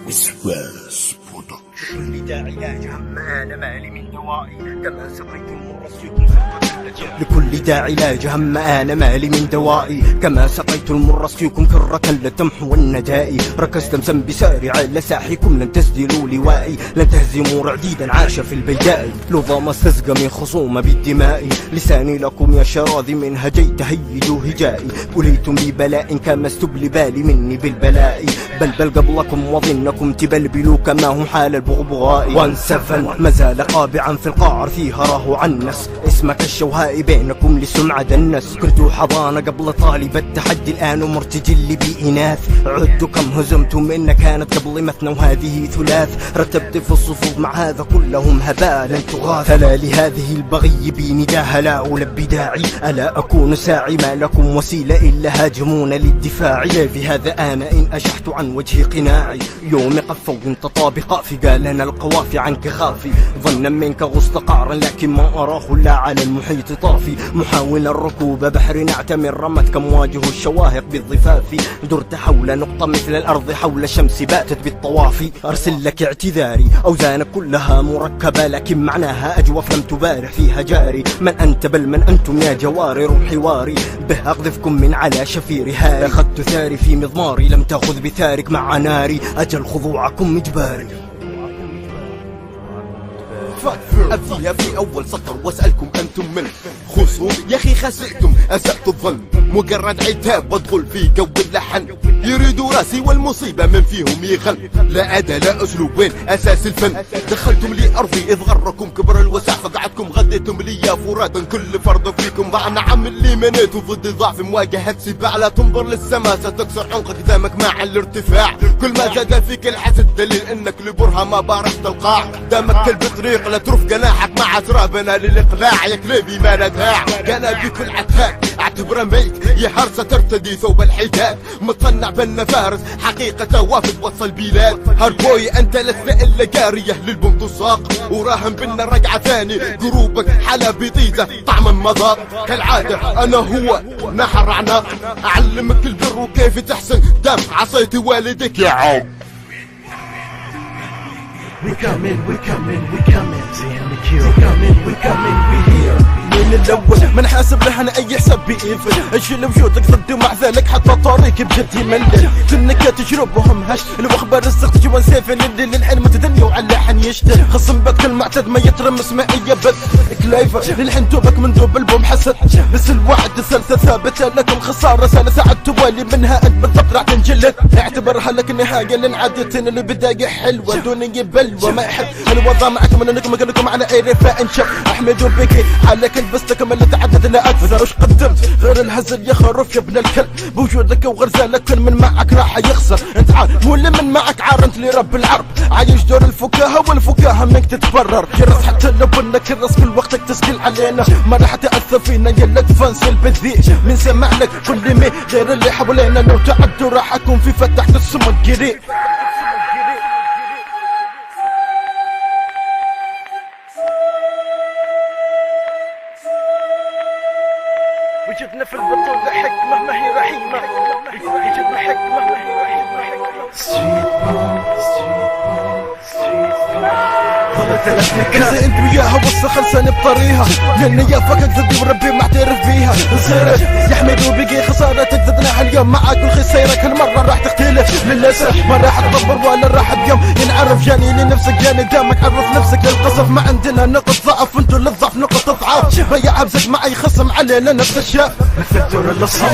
وسواس برودكشن. لداعي علاج هم أنا مالي من دوائي كما سقيت المر سيكم كرة. لكل داعي علاج هم أنا مالي من دوائي كما سقيت المر سيكم كرة لتمحو الندائي. ركزت مسم بسارع لساحكم لن تسدلوا لوائي لن تهزموا رعديدا عاش في البيداء. لظام استسقى من خصوم بالدماء لساني لكم يا شراذي من هجيت هيجوا هجائي. بليتم ببلاء كما استبل بالي مني بالبلاء بل قبلكم وظنكم تبلبلوا كما هم حال البغبغاء. وانسفا ما زال قابعا في القعر فيها راه عنس اسمك الشوهاء بينكم لسمعة دنس. كنت حضانة قبل طالب التحدي الآن مرتجل بإناث. عدت كم هزمتم إن كانت قبل مثنى وهذه ثلاث. رتبت في الصفوف مع هذا كلهم هبالا تغاث. ألا لهذه البغي بي نداها لا ألبي داعي. ألا أكون ساعي ما لكم وسيلة إلا هاجمون للدفاع. في هذا أنا إن أشحت عن وجهي قناعي. يوم قفوا وانت طابق في قالنا القوافي عنك خافي. ظنا منك غصت قعرا لكن ما أراه لا على المحيط طافي. محاولا الركوب بحر نعتمر رمتك مواجه الشواهق بالضفاف. درت حول نقطة مثل الأرض حول الشمس باتت بالطوافي. أرسل لك اعتذاري أوزانك كلها مركبة لكن معناها أجوف لم تبارح فيها جاري. من أنت بل من أنتم يا جواري روح حواري به أقذفكم من على شفير هاري. أخذت ثاري في مضماري لم تأخذ بثارك مع ناري أجل خضوعكم مجباري. أبديها في أول سطر واسألكم أنتم من خصوم يا أخي خسئتم أسأت الظن مجرد عتاب وادخل في جو اللحن. يريدوا راسي والمصيبة من فيهم يغن. لا أدى لا أسلوب وين أساس الفن. دخلتم لي أرضي إذ غركم كبر الوسع فقعدكم غديتم لي فرادا كل فرد فيكم ضع نعم اللي منيتوا ضد ضعف مواجهة سباع. لا تنظر للسماء ستكسر عنقك دامك مع الارتفاع. كل ما زاد فيك الحسد دليل انك لبرها ما باركت القاع. دامك كلب طريق لا ترف جناحك مع ترابنا للإقلاع. يا كليبي ما نداع كان بكل عتاك اعتبره ميت يا هرسة ترتدي ثوب الحداد. متصنع بنا فارس حقيقة وافد وصل البلاد. هاربوي انت لست الا جارية للبنطساق وراهن بنا رجعة ثاني. قروبك حلا بيضيزة طعم المذاق كالعادة انا هو نحر عناق. اعلمك البر وكيف تحسن دم عصيت والدك يا عم. We coming, we coming, we coming. We coming, we coming, we here. من الأول ما نحاسب لهنا أي حساب بإيفل. أشيل وجودك ضدي ومع ذلك حتى طريقي بجد يملل. كنك تجربهم هش الوخبر السخت جوا سيف اللي للحين متدني وعلى حن يشتل. خصم بك المعتد ما يترمس معي بد كلايفر للحين توبك من دوب البوم حسد. بس الوعد سلسة ثابتة لكن خسارة سنة ساعد تبالي منها أنت بالضبط راح تنجلد. اعتبرها لك النهاية لأن عادتنا اللي بداية حلوة دوني بلوى ما يحد الوضع معكم انكم مكانكم على اي رفاء انشف. احمد وبكي حالك لبستكم اللي تعدد لا اكثر. وش قدمت غير الهزل يا خروف يا ابن الكلب. بوجودك وغرزالك كل من معك راح يخسر. انت عارف مو اللي من معك عار انت اللي رب العرب. عايش دور الفكاهة والفكاهة منك تتبرر. كرس حتى لو انك كرس كل وقتك تسكن علينا ما راح تأثر فينا يلا تفنسل بالذيء. من سمع لك كل مي غير اللي حوالينا لو تعدوا راح اكون في فتحت الصمت قريب. وجدنا في البطولة حكمة ما هي رحيمة. وجدنا حكمة ما هي رحيمة. إذا انت وياها وسخ لساني بطريها لأن يا فكك ضدي وربي معترف بيها. نصيرك يا حميد وبقي خسارتك ضدنا اليوم معاك وخسيرك هالمرة راح تختلف. للأسف ما راح تضبر ولا راح بيوم ينعرف جاني لنفسك جاني دامك عرف نفسك للقصف. ما عندنا نقط ضعف وانتو للضعف نقط اضعاف. بيع عبزك معي خصم علينا نفس الشاف. مثل دور الصوت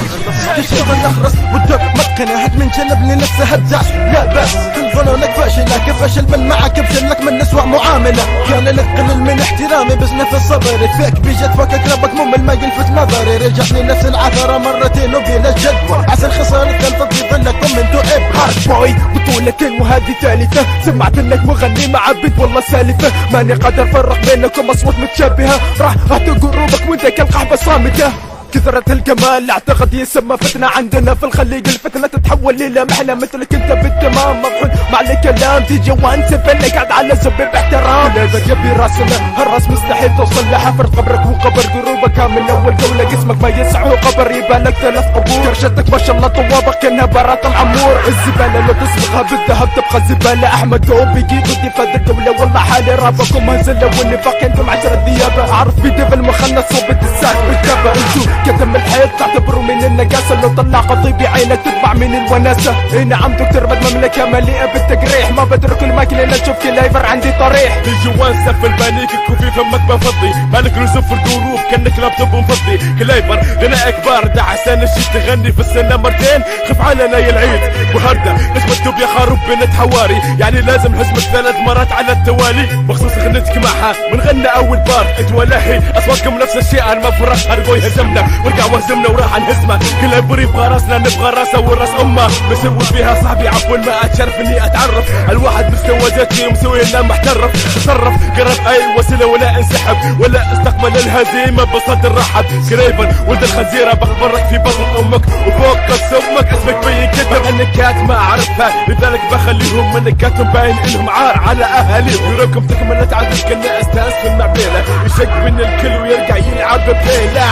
تشتغل الاخرس والدور متقنة هد من جنبني نفسه هداس. لا بس كل ظنونك فاشلة كيف فشل من معك بشلك من اسوأ معاملة. كان لك قلل من احترامي بس نفس صبري فيك بيجت فكك ربك مو من ما يلفت نظري. رجعتني نفس العثرة مرتين وبلا جدوى عسى الخسارة كان تضي ظلكم انتو هارد بوي. بطولتين وهذه ثالثة سمعت انك مغني مع بنت والله سالفة. ماني قادر افرق بينكم اصوات متشابهة راح اهتق قروبك وانت كالقحبة صامتة. كثرة الجمال اعتقد يسمى فتنة عندنا في الخليج، الفتنة تتحول إلى محنة مثلك انت بالتمام مطحون مع الكلام، تيجي وانت فلك قاعد على زب باحترام. لازم يبي راسنا هالراس مستحيل توصل لحفر قبرك وقبر قروبك من اول جولة، جسمك ما يسع وقبر يبالك 3 قبور، كرشتك ما شاء الله طوابك كانها براءة العمور. الزبالة لو تصبغها بالذهب تبقى زبالة، احمد دوب يجيب ضيف الدولة والله حالي رابكم هزلة والنفاق انتم 10 ذيابة، عارف بيدف المخنث صوبة الساك بالكبة، انتو كتم الحيط تعتبروا من النقاسة، لو طلع قضيب بعينك تطبع من الوناسة. اي نعم دكتور بد مملكة مليئة بالتقريح، ما بدرك الماكينة الا تشوف كلايفر عندي طريح. الجوان سقف البانيك الكوفي فمك بفضي، مالك رزق في القلوب كانك لابتوب مفضي، كلايفر غناء كبار دعسان الشي تغني في السنة مرتين، خف علينا يا العيد وهردة ليش مكتوب يا خروب بنت حواري، يعني لازم هزمك 3 مرات على التوالي، بخصوص غنتك معها ونغنى اول بار انت ولاهي اصواتكم نفس الشيء انا ما فرش هربو يهزمنا ورجع وهزمنا وراح نهزمه، كل عبري يبغى راسنا نبغى راسه والراس امه، مسوي فيها صاحبي عفوا ما اتشرف اني اتعرف، الواحد مستوى ذاتي ومسوي لنا محترف، تصرف قرب اي وسيله ولا انسحب ولا استقبل الهزيمه بصدر رحب، قريبا ولد الخنزيره بخبرك في بطن امك وفوق امك اسمك بين كتب النكات ما اعرفها، لذلك بخليهم من نكاتهم باين انهم عار على اهالي، يراكم تكمل تعدل كنا استانس في المعبيله، يشق من الكل ويرجع يلعب ببيله.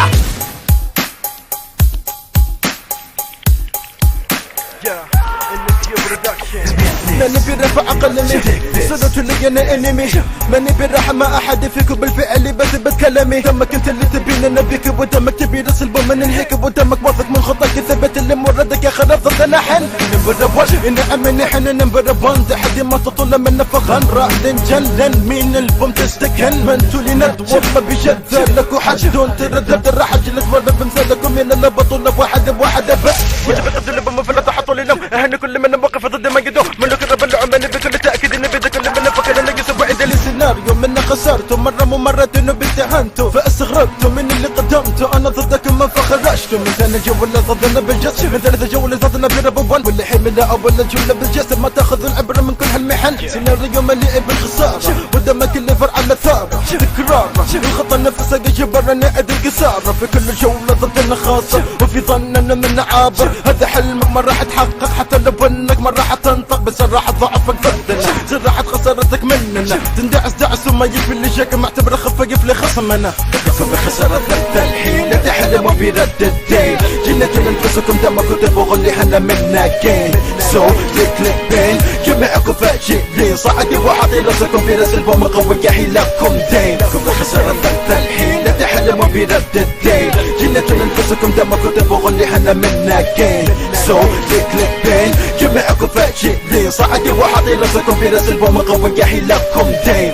ماني برفع اقل مني صرت لي انا انمي، ماني برحم مع احد فيكم بالفعل بثبت كلامي، دمك انت اللي تبينا نبيك ودمك تبي رسل من ننهيك ودمك واثق من خطك ثبت اللي موردك يا خلاص ضد لحن نمبر 1 ان امني حن نمبر 1 تحدي ما تطول من فخن راح جلن من البوم تستكن من تولي ند والله بجد لك وحشدون تردد راح اجلس ورد بمثالكم من اللي بطول بواحد بس وجب قد لبم فلا تحطوا لي لم اهني كل من موقف ضد ما قدوه ملك الرب العماني بكل تاكيد ان بيد كل من فكر انه يسوى عند السيناريو من خسرته مره ومره انه بتهنته فاستغربته من اللي قدمته انا ضدكم ما فخرجته من ثاني جوله ضدنا بالجسم من ثالث جوله ضدنا برب 1 واللي حمل اول جوله بالجسم ما تاخذ العبره من كل هالمحن سيناريو مليء بالخساره قدامك اللي فرع على ثاره تكرار الخطا نفسه يجبر انا ادري قصاره في كل جوله ضدنا خاصه وفي ظننا من عابر هذا حلمك ما راح تحقق حتى لو انك ما راح تنطق بس راح ضعفك ضدنا راح خسارتك مننا تندعس وما يكفي اللي جاك معتبره خفايف لخصمنا بخسارة الحين تحلم برد الدين جنة انفسكم دمكم تبغوا اللي حنا منا كين سو تكلك بين جميعكم فاشلين صعدي وحاطين راسكم في راس البوم قوية حيلكم دين بخسارة الحين تحلم برد الدين جنة انفسكم دمكم تبغوا اللي حنا منا كين سو تكلك بين جميعكم فاشلين صعدي وحاطين راسكم في راس البوم قوية حيلكم دين